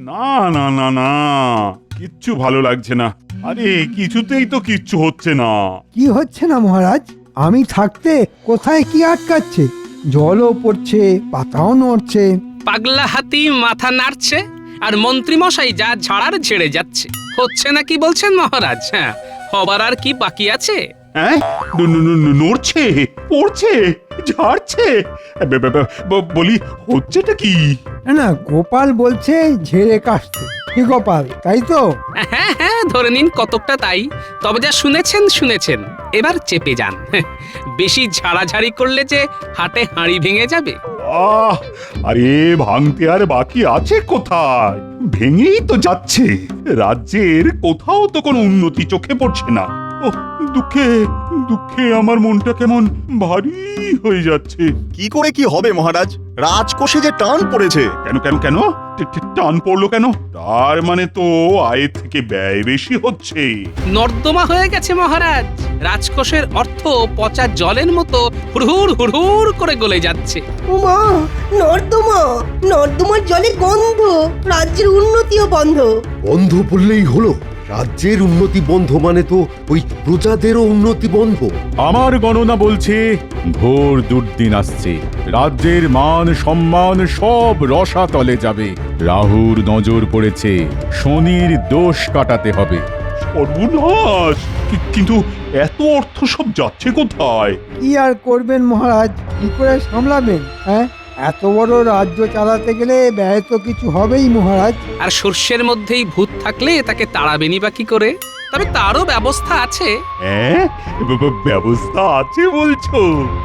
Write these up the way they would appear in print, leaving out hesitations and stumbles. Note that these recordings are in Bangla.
না না না না, কিচ্ছু ভালো লাগছে না। আরে কিছুতেই তো কিচ্ছু হচ্ছে না। কি হচ্ছে না মহারাজ? আমি থাকতে কোথায় কি আটকাচ্ছে? জলও পড়ছে, পাতাও নড়ছে। পাগলা হাতি মাথা নাড়ছে আর মন্ত্রী মশাই যা ঝাড়ার ঝেড়ে যাচ্ছে। হচ্ছে না কি বলছেন মহারাজ? হ্যাঁ, হবার আর কি বাকি আছে? হ্যাঁ, নড়ছে, পড়ছে, ঝাড়ছে। বলি হচ্ছেটা কি? না না, গোপাল বলছে ঝেড়ে কাশতে। কি গোপাল, তাই তো? হ্যাঁ হ্যাঁ, ধরে নিন কতকটা তাই। তবে যা শুনেছেন, এবার চেপে যান। বেশি ঝাড়াঝাড়ি করলে যে হাটে হাঁড়ি ভেঙে যাবে। আরে ভাঙতে আর বাকি আছে কোথায়? ভেঙেই তো যাচ্ছে। রাজ্যের কোথাও তো কোনো উন্নতি চোখে পড়ছে না। ও দুঃখে দুঃখে আমার মনটা কেমন ভারী হয়ে যাচ্ছে। কি করে কি হবে মহারাজ? রাজকোষে যে টান পড়েছে। কেন কেন কেন টান পড়লো কেন? তার মানে তো আয়ের থেকে ব্যয় বেশি হচ্ছে। নর্দমা হয়ে গেছে মহারাজ। রাজকোষের অর্থ পচা জলের মতো হুড়হুড় করে গলে যাচ্ছে। উমা, নর্দমার জলে গন্ধ, রাজ্যের উন্নতিও বন্ধ। বন্ধ বললেই হলো? রাজ্যের উন্নতি বন্ধ মানে তো ওই প্রজাদেরও উন্নতি বন্ধ। আমার গণনা বলছে ঘোর দুর্দিন আসছে। রাজ্যের মান সম্মান সব রসাতলে যাবে। রাহুর নজর পড়েছে, শনির দোষ কাটাতে হবে। সর্বনাশ! কিন্তু এত অর্থ সব যাচ্ছে কোথায়? কি আর করবেন মহারাজ? কি করে সামলাবেন? হ্যাঁ, এত বড় রাজ্য চালাতে গেলে ব্যয় তো কিছু হবেই মহারাজ। আর সর্ষের মধ্যেই ভূত থাকলে তাকে তাড়াবেনি বা কি করে? তবে তারও ব্যবস্থা আছে। হ্যাঁ, ব্যবস্থা আছে বলছো?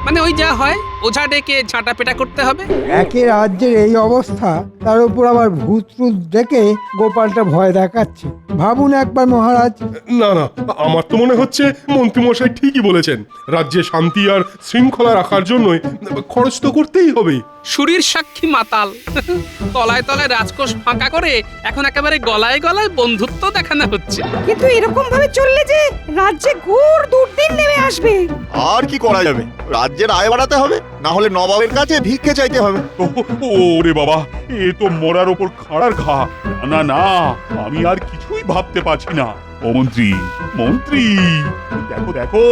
মানে ওই যা হয়, ওঝা ডেকে ঝাঁটা পেটা করতে হবে। একে রাজ্যের এই অবস্থা, তার উপর আবার ভূত টুত ডেকে গোপালটা ভয় দেখাচ্ছে। ভাবুন একবার মহারাজ। না না, আমার তো মনে হচ্ছে মন্ত্রীমশাই ঠিকই বলেছেন। রাজ্যে শান্তি আর শৃঙ্খলা রাখার জন্যই খরচ তো করতেই হবে। সুরীর সাক্ষী মাতাল। তলায় তলায় রাজকোষ ফাঁকা করে এখন একেবারে গলায় গলায় বন্ধুত্ব দেখানো হচ্ছে। কিন্তু এরকম ভাবে চললে যে রাজ্যে ঘোর দুর্দিন নেমে আসবে। আর কি করা যাবে? রাজ্যের আয় বাড়াতে হবে, না হলে নবাবের কাছে ভিক্ষে চাইতে হবে। ওরে বাবা, এ তো মরার ওপর খাড়ার ঘা। না না, আমি আর কিছুই ভাবতে পারছি না। ও মন্ত্রী, মন্ত্রী, দেখো দেখো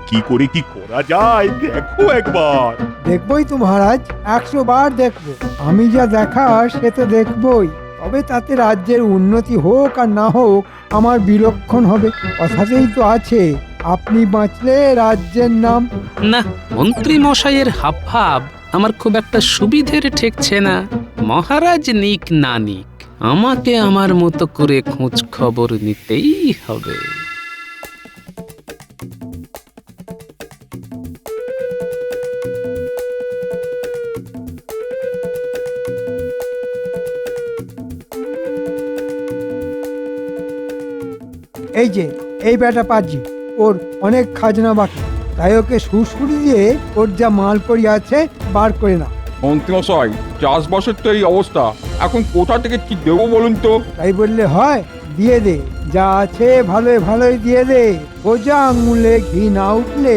কি করে কি করা যায়, দেখো একবার। দেখবই তো মহারাজ, 100 বার দেখবো। আমি যা দেখার সে তো দেখবই। তবে তাতে রাজ্যের উন্নতি হোক আর না হোক, আমার বিলক্ষণ হবে। কথাতেই তো আছে, আপনি বাঁচলে রাজ্যের নাম। না, মন্ত্রী মশাইয়ের হাবভাব আমার খুব একটা সুবিধের ঠেকছে না। মহারাজ নিক না নিক, আমাকে আমার মতো করে খোঁজ খবর নিতেই হবে। এই যে এই বেটা পাজি, ওর অনেক খাজনা বাকি, তাই ওকে সুরসুরি দিয়ে ওর যা মাল করি আছে বার করে না। মন্ত্রীমশাই, চাষবাসের তো এই অবস্থা, এখন কোথা থেকে কি দেবো বলুন তো? তাই বললে হয়? দিয়ে দে, যা আছে ভালোই ভালোই দিয়ে দে। সোজা আঙুলে ঘি না উঠলে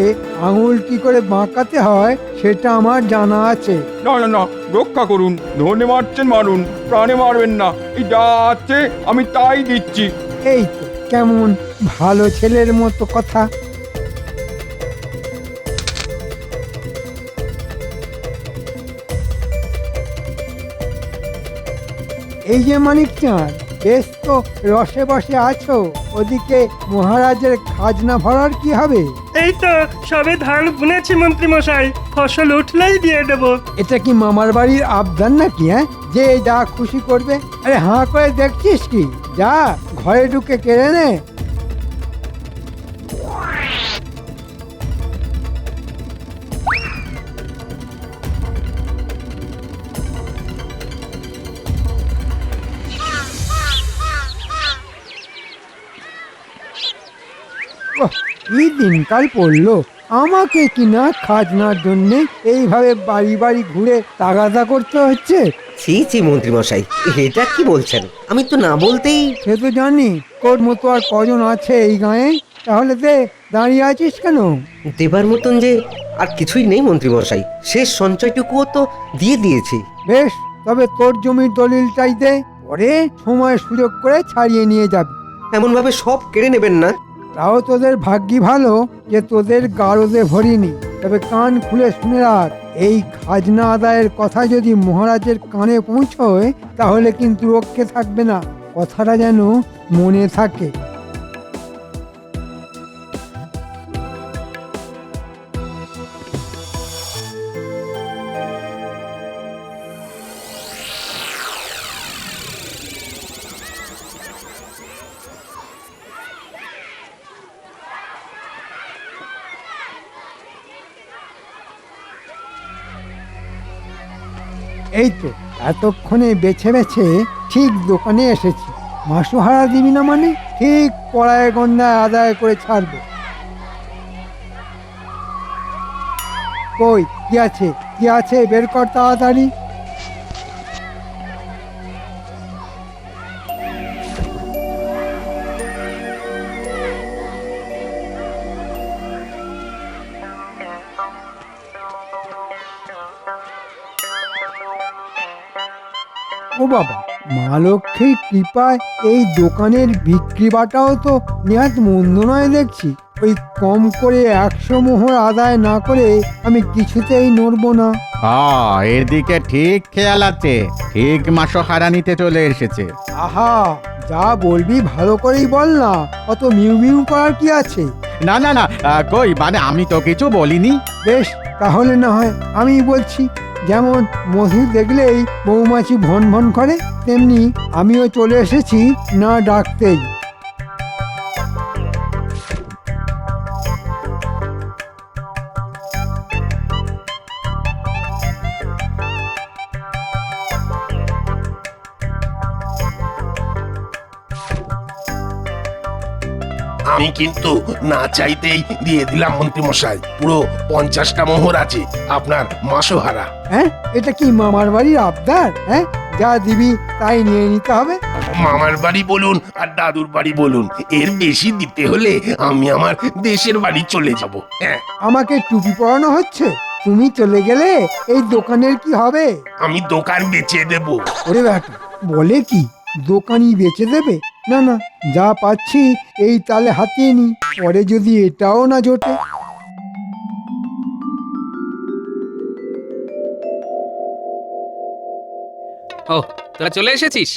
আঙুল কি করে বাঁকাতে হয় সেটা আমার জানা আছে। না না না, রক্ষা করুন। ধনে মারছেন মারুন, প্রাণে মারবেন না। এই যা আছে আমি তাই দিচ্ছি। এই তো কেমন ভালো ছেলের মতো কথা। এই যে মানিক চাঁদ, বেশ তো রসে বসে আছো। ওদিকে মহারাজের খাজনা ভরার কি হবে? এই তো সবে ধান বুনেছি মন্ত্রী মশাই, ফসল উঠলেই দিয়ে দেব। এটা কি মামার বাড়ির আবদার নাকি? হ্যাঁ, যে যা খুশি করবে? আরে হাঁ করে দেখছিস কি? যা ঘরে ঢুকে কেড়ে নে। কি দিনকাল পড়লো, আমাকে কিনা খাজনার জন্য এইভাবে বাড়ি বাড়ি ঘুরে তাগাদা করতে হচ্ছে। ছি ছি মন্ত্রী মশাই, এটা কি বলছেন? আমি তো না বলতেই। সে তো জানি, তোর মতো আর কজন আছে এই গাঁয়ে? তাহলে দাঁড়িয়ে আছিস কেন? দেবার মতন যে আর কিছুই নেই মন্ত্রী মশাই, শেষ সঞ্চয়টুকুও তো দিয়ে দিয়েছি। বেশ, তবে তোর জমির দলিলটাই দে। পরে সময় সুযোগ করে ছাড়িয়ে নিয়ে যাবি। এমন ভাবে সব কেড়ে নেবেন না। তাও তোদের ভাগ্যি ভালো যে তোদের গারদে ভরিনি। তবে কান খুলে শুনে রাখ, এই খাজনা আদায়ের কথা যদি মহারাজের কানে পৌঁছয় তাহলে কিন্তু রক্ষে থাকবে না। কথাটা যেন মনে থাকে। এই তো এতক্ষণে বেছে বেছে ঠিক দোকানে এসেছি। মাসুহারা দিবি না মানে? ঠিক পড়ায় গন্ডায় আদায় করে ছাড়বো। কই কি আছে, কি আছে বের কর তাড়াতাড়ি। ও বাবা, মা লক্ষ্মীর কৃপায় এই দোকানের বিক্রি বাটাও তো নেহাত মন্দ নয় দেখছি। ওই কম করে 100 মোহর আদায় না করে আমি কিছুতেই নড়বো না। এদিকে ঠিক খেয়াল আছে, ঠিক মাসহারা নিতে চলে এসেছে। আহা, যা বলবি ভালো করেই বল না, অত মিউ মিউ করার কি আছে? না না না, কই মানে আমি তো কিছু বলিনি। বেশ, তাহলে না হয় আমি বলছি। যেমন মধু দেখলেই মৌমাছি ভন ভন করে, তেমনি আমিও চলে এসেছি না ডাকতেই। আমি কিন্তু না চাইতেই দিয়ে দিলাম মন্ত্রীমশাই। পুরো 50টা মোহর আছে আপনার মাসোহারা। হ্যাঁ, এটা কি মামার বাড়ির আবদার? হ্যাঁ, যা দিবি তাই নিয়ে নিতে হবে। মামার বাড়ি বলুন আর দাদুর বাড়ি বলুন, এর বেশি দিতে হলে আমি আমার দেশের বাড়ি চলে যাব। হ্যাঁ, আমাকে টুপি পরানো হচ্ছে? তুমি চলে গেলে এই দোকানের কি হবে? আমি দোকান বেচে দেব। ওরে ব্যাটা, বলে কি দোকানই বেচে দেবে? না না, যা পাচ্ছি এই তালে হাতিয়ে নি, পরে যদি এটাও না জোটে। ও, তোরা চলে এসেছিস?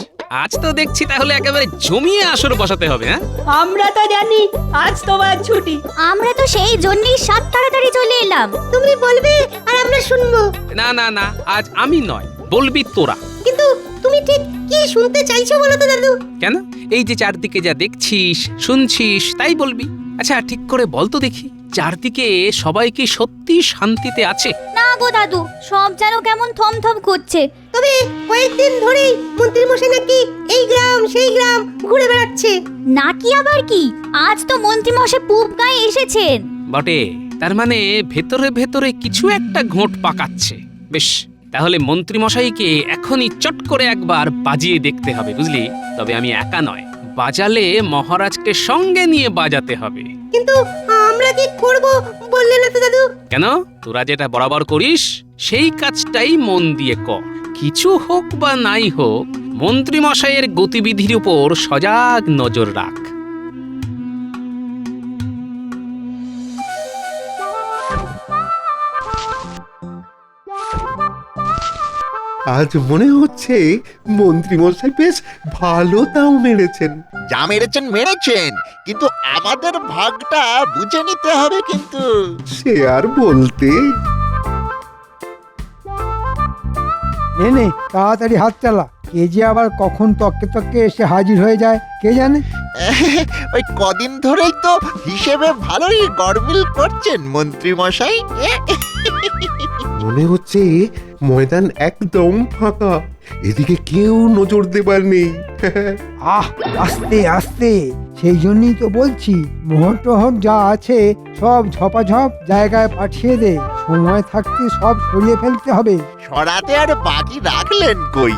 আজ তো দেখছি তাহলে একেবারে জমিয়ে আসর বসাতে হবে। হ্যাঁ, আমরা তো জানি আজ তোমার ছুটি। আমরা তো সেই জন্যই সাত তাড়াতাড়ি চলে এলাম। তুমি বলবে আর আমরা শুনবো। না না না, আজ আমি নয়, বলবি তোরা। কিন্তু তুমি ঠিক কি শুনতে চাইছো বলো তো দাদু? কেন? এই যে চারদিকে যা দেখছিস শুনছিস তাই বলবি। আচ্ছা ঠিক করে বল তো দেখি, চারদিকে সবাই কি সত্যি শান্তিতে আছে? না গো দাদু, সব যেন কেমন থমথম করছে। তবে কয়েকদিন ধরেই মন্ত্রীমশাই নাকি এই গ্রাম সেই গ্রাম ঘুরে বেড়াচ্ছে। নাকি আবার কি? আজ তো মন্ত্রীমশাই পূব গায়ে এসেছেন। বটে, তার মানে ভেতরে ভেতরে কিছু একটা ঘোট পাকাচ্ছে। বেশ, তাহলে মন্ত্রীমশাইকে এখনই চট করে একবার বাজিয়ে দেখতে হবে, বুঝলি? তবে আমি একা নয়, বাজালে মহারাজকে সঙ্গে নিয়ে বাজাতে হবে। কিন্তু আমরা কি করব বললে না তো দাদু? কেন? তোরা যেটা বরাবর করিস সেই কাজটাই মন দিয়ে কর। কিছু হোক বা নাই হোক, মন্ত্রীমশাইয়ের গতিবিধির উপর সজাগ নজর রাখ। আজ মনে হচ্ছে মন্ত্রীমশাই বেশ ভালো দাও মেরেছেন। যা মেরেছেন মেরেছেন, কিন্তু আমাদের ভাগটা বুঝে নিতে হবে কিন্তু। সে আর বলতে। নে নে, তাড়াতাড়ি হাত চালা। কে যে আবার কখন তককে তককে এসে হাজির হয়ে যায় কে জানে। ওই কদিন ধরেই তো হিসেবে ভালোই গড়মিল করছেন মন্ত্রী মশাই। মনে হচ্ছে ময়দান একদম ফাঁকা, এদিকে কেউ নজর দেবার নেই। আহ, আস্তে আস্তে, সেই জন্যই তো বলছি মোহর টোহর যা আছে সব ঝপাঝপ জায়গায় পাঠিয়ে দে। সময় থাকতে সব সরিয়ে ফেলতে হবে। সরাতে আর বাকি রাখলেন কই?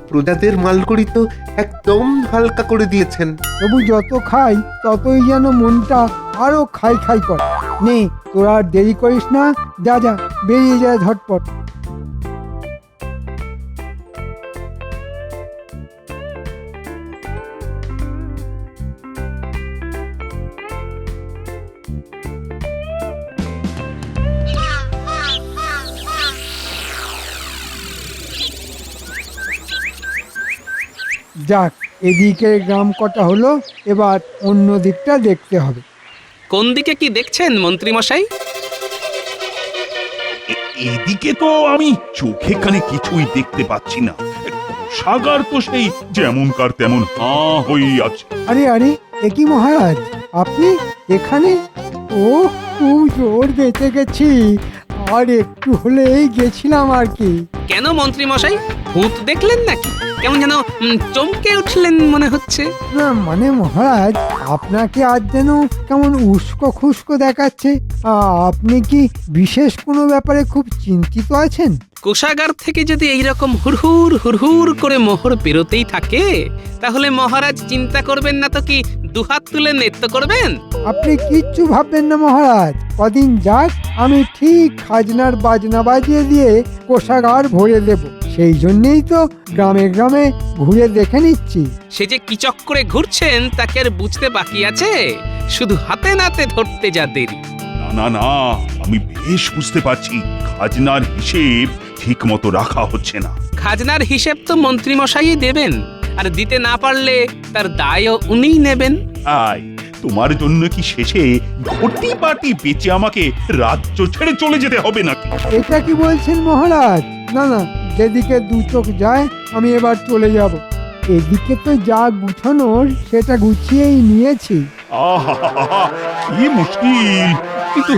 প্রজাদের মালকড়ি তো একদম হালকা করে দিয়েছেন। তবু যত খাই ততই যেন মনটা আরো খাই খাই করে। নে, তোরা আর দেরি করিস না, যা যা, বেরিয়ে যায় ঝটপট। যাক, এদিকের গ্রাম কটা হলো, এবার অন্য দিকটা দেখতে হবে। কোন দিকে কি দেখছেন মন্ত্রী মশাই? এদিকে তো আমি চোখে কানে কিছুই দেখতে পাচ্ছি না। সাগার তো সেই যেমনকার তেমন হাঁ হয়ে আছে। আরে আরে, একই মহারাজ, আপনি এখানে? ও, খুব জোর বেঁচে গেছি, আর একটু হলেই গেছিলাম আর কি। কেন মন্ত্রী মশাই, ভূত দেখলেন নাকি? কেমন যেন চমকে উঠলেন মনে হচ্ছে। না মানে মহারাজ, আপনাকে আজ যেন কেমন উস্কো খুস্কো দেখাচ্ছে। আপনি কি বিশেষ কোনো ব্যাপারে খুব চিন্তিত আছেন? কোষাগার থেকে যদি এইরকম হুড়হুড় হুড়হুড় করে মোহর বেরোতেই থাকে, তাহলে মহারাজ চিন্তা করবেন না তো কি দুহাত তুলে নৃত্য করবেন? আপনি কিচ্ছু ভাববেন না মহারাজ, কদিন যাক আমি ঠিক খাজনার বাজনা বাজিয়ে দিয়ে কোষাগার ভরে দেব। সেই জন্যেই তো গ্রামে গ্রামে ঘুরে দেখে নিচ্ছি। সে যে কি চক্করে ঘুরছেন তাকে আর বুঝতে বাকি আছে? শুধু হাতে নাতে ধরতে যা দেরি। না না, আমি বেশ বুঝতে পারছি খাজনার হিসেব ঠিক মতো রাখা হচ্ছে না। খাজনার হিসেব তো মন্ত্রী মশাই দেবেন, আর দিতে না পারলে তার দায়ও উনিই নেবেন। আয়, তোমার জন্য কি শেষে ঘটি বাটি বেচে আমাকে রাজ্য ছেড়ে চলে যেতে হবে নাকি? এটা কি বলছেন মহারাজ? না না, যেদিকে দু চোখ যায় আমি এবার চলে যাব। এদিকে তো যা গুছানোর সেটা গুছিয়েই নিয়েছি। আহা, কি মুশকিল! কিন্তু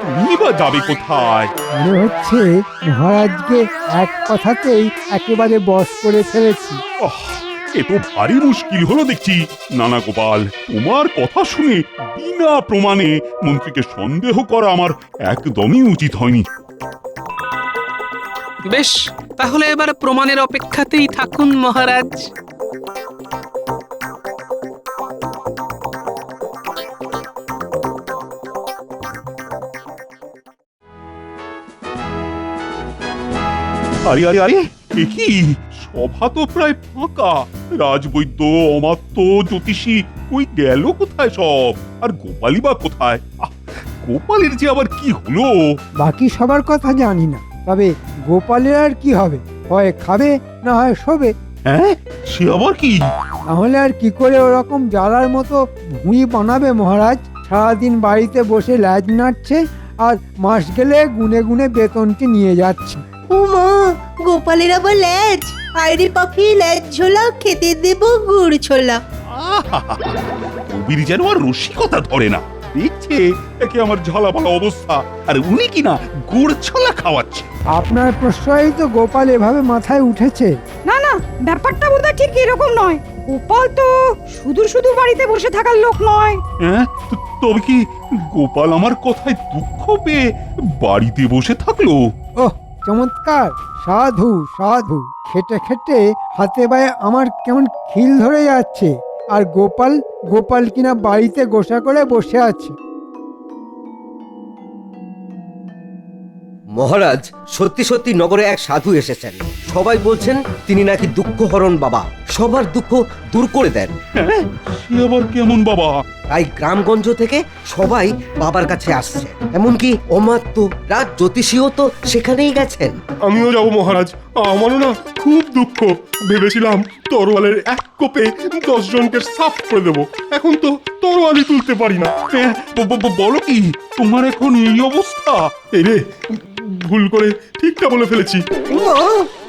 তুমি বা যাবে কোথায়? মনে হচ্ছে মহারাজকে এক কথাতেই একেবারে বশ করে ফেলেছি। এ তো ভারী মুশকিল হলো দেখছি। নানা গোপাল, তোমার কথা শুনে বিনা প্রমাণে মন্ত্রীকে সন্দেহ করা আমার একদমই উচিত হয়নি। বেশ, তাহলে এবার প্রমাণের অপেক্ষাতেই থাকুন মহারাজ। আরে আরে আরে, এ কি? সভা তো প্রায় ফাঁকা। রাজবৈদ্য, অমাত্য, জ্যোতিষী কই গেল কোথায় সব? আর গোপালই বা কোথায়? গোপালের যে আবার কি হলো? বাকি সবার কথা জানি না, তবে গোপালের আর কি হবে? হয় খাবে, না হয় শোবে। হ্যাঁ, সে আবার কি? তাহলে আর কি করে ওরকম জ্বালার মতো ভুঁড়ি বানাবে মহারাজ? সারাদিন বাড়িতে বসে ল্যাজ নাড়ছে, আর মাস গেলে গুনে গুনে বেতনটি নিয়ে যাচ্ছে। ও মা, গোপালের আবার ল্যাজ? আইরি পাখি ল্যাজ ঝোলা, খেতে দেব গুড় ছোলা। কবির যেন আর রসিকতা ধরে না। দেখছে একে আমার ঝালাপালা অবস্থা, আর উনি কিনা গুড় ছোলা খাওয়াচ্ছে। আপনার প্রশ্রয়ই তো গোপাল এভাবে মাথায় উঠেছে। না না, ব্যাপারটা বোধহয় ঠিক এরকম নয়। গোপাল তো শুধু শুধু বাড়িতে বসে থাকার লোক নয়। হ্যাঁ, তবে কি গোপাল আমার কথায় দুঃখ পেয়ে বাড়িতে বসে থাকলো? ওহ, চমৎকার! সাধু সাধু! খেটে খেটে হাতে পায়ে আমার কেমন খিল ধরে যাচ্ছে, আর গোপাল গোপাল কিনা বাড়িতে গোসা করে বসে আছে। মহারাজ, সত্যি সত্যি নগরে এক সাধু এসেছেন। সবাই বলছেন তিনি নাকি দুঃখহরণ বাবা, সবার দুঃখ দূর করে দেন। হ্যাঁ, সে আবার কেমন বাবা? তাই গ্রামগঞ্জ থেকে সবাই বাবার কাছে আসছে, এমনকি অমাত্য রাজ জ্যোতিষীও তো সেখানেই গেছেন। আমিও যাব মহারাজ, আমারও না খুব দুঃখ। ভেবেছিলাম তরোয়ালের এক কোপে 10 জনকে সাফ করে দেব, এখন তো তরোয়ালই তুলতে পারি না। হ্যাঁ, বলো কি, তোমার এখন এই অবস্থা? এই রে, ভুল করে ঠিকটা বলে ফেলেছি। মা,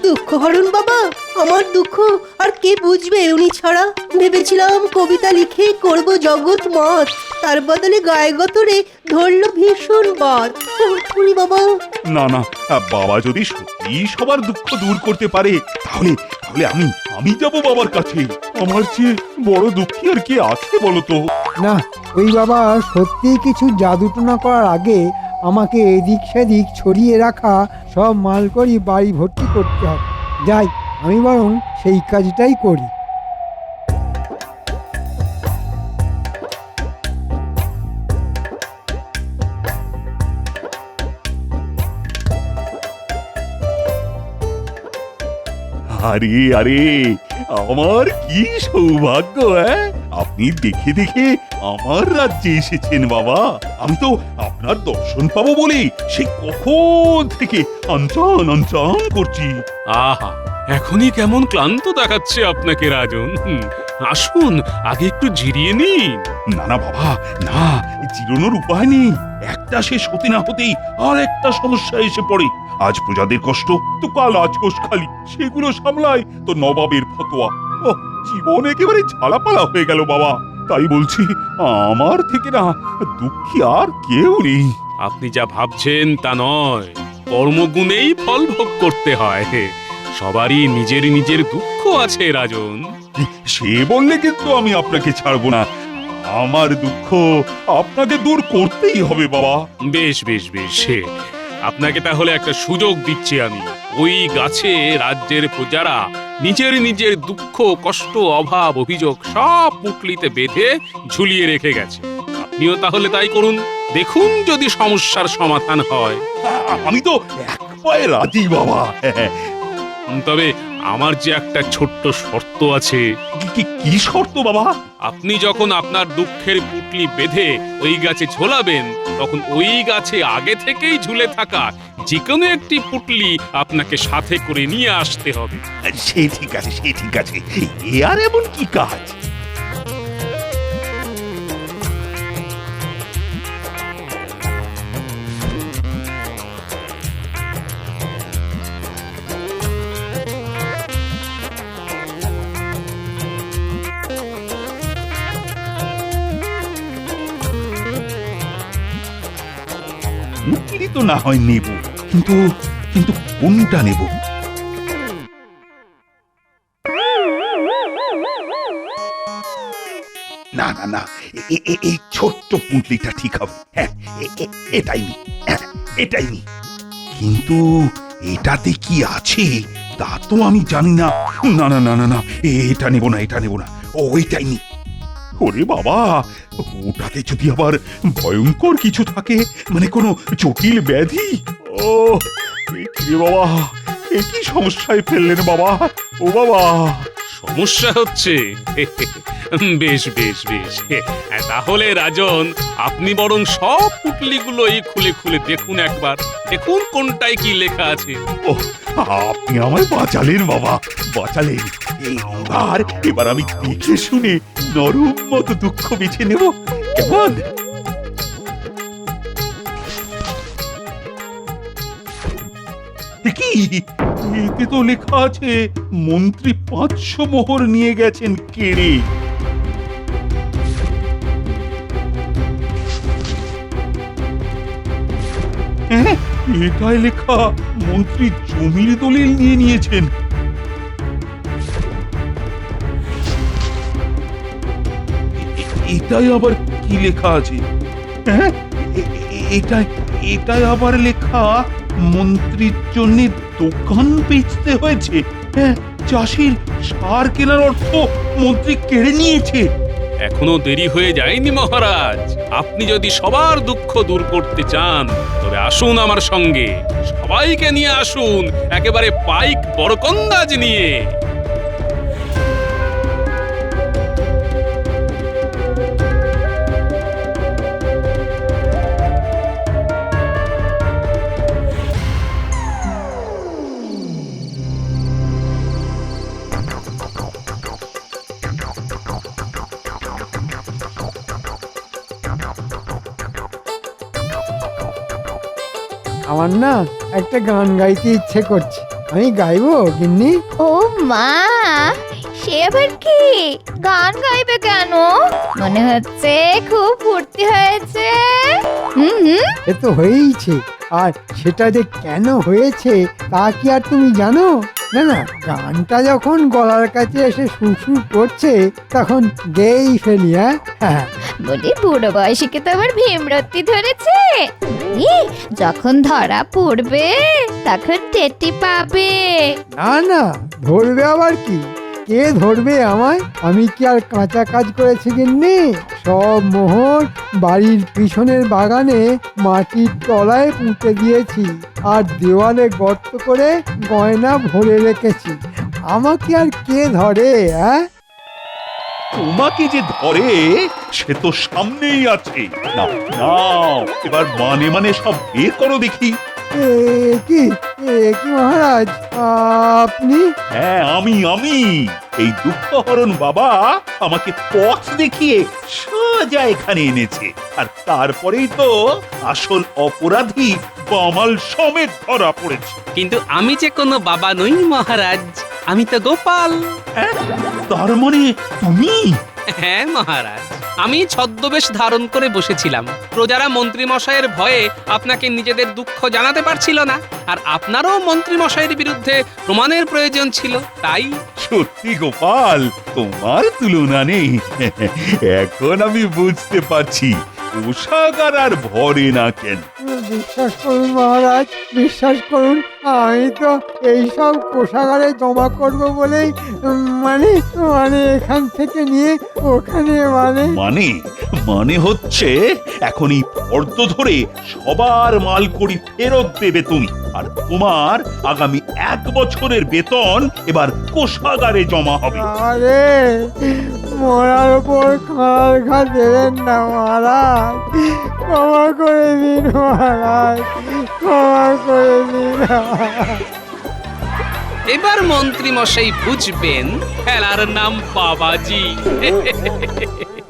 দুঃখ হরণ বাবা, আমার দুঃখ আর কে বুঝবে উনি ছাড়া? ভেবেছিলাম কবিতা লিখে করব জগৎ মত, তার বদলে গায়ে গতরে ধরলো ভীষণ বাদ। উনি বাবা। না না, বাবা যদি সত্যি সবার দুঃখ দূর করতে পারে, তাহলে তাহলে আমি যাব বাবার কাছে। আমার চেয়ে বড় দুঃখী আর কি আছে বলো তো? না, ওই বাবা সত্যি কিছু জাদুটনা করার আগে আমাকে এদিক সেদিক ছড়িয়ে রাখা সব মালকড়ি বাড়ি ভর্তি করতে হবে। যাই, আমি বরং সেই কাজটাই করি। আরে আরে, আমার কি সৌভাগ্য! আপনি দেখে দেখে আমার রাজ্যে এসেছেন বাবা। আমি তো আপনার দর্শন পাবো বলে সে কখন থেকে আনচান আনচান করছি। আহা, এখনই কেমন ক্লান্ত দেখাচ্ছে আপনাকে রাজন। আসুন আগে একটু জিরিয়ে নিন। না না বাবা, না, জিরোনোর উপায় নেই। একটা শেষ হতে না হতেই আর একটা সমস্যা এসে পড়ে। আজ প্রজাদের কষ্ট তো কাল আজকোষ খালি, সেগুলো সামলায় তো নবাবের ফতোয়া। ও, জীবন একেবারে ঝালাপালা হয়ে গেল বাবা। তাই বলছি, আমার থেকে না দুঃখী আর কেউ নেই। আপনি যা ভাবছেন তা নয়, কর্মগুণেই ফল ভোগ করতে হয়। সবারই নিজের নিজের দুঃখ আছে রাজন। সে বললে কিন্তু আমি আপনাকে ছাড়বো না। আমার দুঃখ আপনাকে দূর করতেই হবে বাবা। বেশ বেশ বেশ, আপনাকে তাহলে একটা সুযোগ দিচ্ছি আমি। ওই গাছে রাজ্যের প্রজারা নিজের নিজের দুঃখ, কষ্ট, অভাব, অভিযোগ সব পুটলিতে বেঁধে ঝুলিয়ে রেখে গেছে। আপনিও তাহলে তাই করুন, দেখুন যদি সমস্যার সমাধান হয়। আমি তো এক পায়ে রাজি বাবা। তবে আমার যে একটা ছোট্ট শর্ত আছে। কি শর্ত বাবা? আপনি যখন আপনার দুঃখের পুটলি বেঁধে ওই গাছে ঝোলাবেন, তখন ওই গাছে আগে থেকেই ঝুলে থাকা যে কোনো একটি পুটলি আপনাকে সাথে করে নিয়ে আসতে হবে। সে ঠিক আছে, সে ঠিক আছে। এ আর এমন কি কাজ? পুটলি তো না হয় নেব, কিন্তু কিন্তু কোনটা নেব? না না না, এই ছোট্ট পুঁটলিটা ঠিক হবে। হ্যাঁ, এটাই নি, এটাই নি। কিন্তু এটাতে কি আছে তা তো আমি জানি না। না না না না না, এটা নেব না, এটা নেব না, ওইটাই নি। ওরে বাবা, ওটাতে যদি আবার ভয়ঙ্কর কিছু থাকে, মানে কোনো জটিল ব্যাধি। ও কি বাবা, এ কি সমস্যায় ফেললেন বাবা? ও বাবা, সমস্যা হচ্ছে? বেশ বেশ বেশ, তাহলে রাজন আপনি বরং সব পুটলিগুলোই খুলে খুলে দেখুন একবার, দেখুন কোনটায় কি লেখা আছে। ও, আপনি আমায় বাঁচালেন বাবা, বাঁচালেন। এবার আমি দেখে শুনে নরম মতো দুঃখ বেছে নেব, কেমন? কি এতে তো লেখা আছে, মন্ত্রী 500 মোহর নিয়ে গেছেন কেড়ে। হ্যাঁ, এটাই লেখা মন্ত্রী জমির দলিল নিয়ে নিয়েছেন। এটাই আবার কি লেখা আছে? হ্যাঁ, এটাই আবার লেখা মন্ত্রীর জন্য দোকান বেচতে হয়েছে। হ্যাঁ, চাষির সার কেনার অর্থ মন্ত্রী কেড়ে নিয়েছে। এখনো দেরি হয়ে যায়নি মহারাজ। আপনি যদি সবার দুঃখ দূর করতে চান, তবে আসুন আমার সঙ্গে, সবাইকে নিয়ে আসুন একেবারে পাইক বরকন্দাজ নিয়ে। আমার না একটা গান গাইতে ইচ্ছে করছে, আমি গাইবো গিন্নি? ও মা, সে আবার কি গান গাইবে কেন? মনে হচ্ছে খুব ফুর্তি হয়েছে। এ তো হয়েইছে, আর সেটা যে কেন হয়েছে তা কি আর তুমি জানো? না না, গানটা যখন গলার কাছে এসে সুর করছে তখন গেয়েই ফেলি। হ্যাঁ, বলি বুড়ো বয়সীকে তো আবার ভীমরতি ধরেছে। যখন ধরা পড়বে তখন টেটি পাবে। না না, ধরবে আবার কি? কে ধরবে আমায়? আমি কি আর কাঁচা কাজ করেছি গিন্নি? সব মোহর বাড়ির পিছনের বাগানে মাটির তলায় পুঁতে দিয়েছি, আর দেওয়ালে গর্ত করে গয়না ভরে রেখেছি। আমাকে আর কে ধরে? তোমাকে যে ধরে সে তো সামনেই আছে। না না, এবার মানে সব বের করো দেখি। কি কি মহারাজ, আপনি? হ্যাঁ, আমি এই দুঃখহরণ বাবা আমাকে পথ দেখিয়ে সোজা এখানে এনেছে, আর তারপরেই তো আসল অপরাধী বামাল সমেত ধরা পড়েছে। কিন্তু আমি যে কোনো বাবা নই মহারাজ, আমি তো গোপাল। হ্যাঁ? তার মানে তুমি? হ্যাঁ মহারাজ, আমি ছদ্মবেশ ধারণ করে বসেছিলাম। প্রজারা মন্ত্রী মশাইয়ের ভয়ে আপনাকে নিজেদের দুঃখ জানাতে পারছিল না, আর আপনারও মন্ত্রী মশাইয়ের বিরুদ্ধে প্রমাণের প্রয়োজন ছিল, তাই। সত্যি গোপাল, তোমার তুলনা নেই। এখন আমি বুঝতে পারছি কোষাগার আর ভরে না কেন। বিশ্বাস করুন মহারাজ, বিশ্বাস করুন, আমি তো এইসব কোষাগারে জমা করব বলেই মানে মানে এখান থেকে নিয়ে ওখানে মানে হচ্ছে এখন এই ফর্দ ধরে সবার মালকড়ি ফেরত দেবে তুমি, আর তোমার আগামী 1 বছরের বেতন এবার কোষাগারে জমা হবে। আরে মরার উপর খাল খা দেবেন না মহারাজ, ক্ষমা করে দিন মহারাজ, ক্ষমা করে দিন। এবার মন্ত্রী মশাই বুঝবেন খেলার নাম বাবাজি।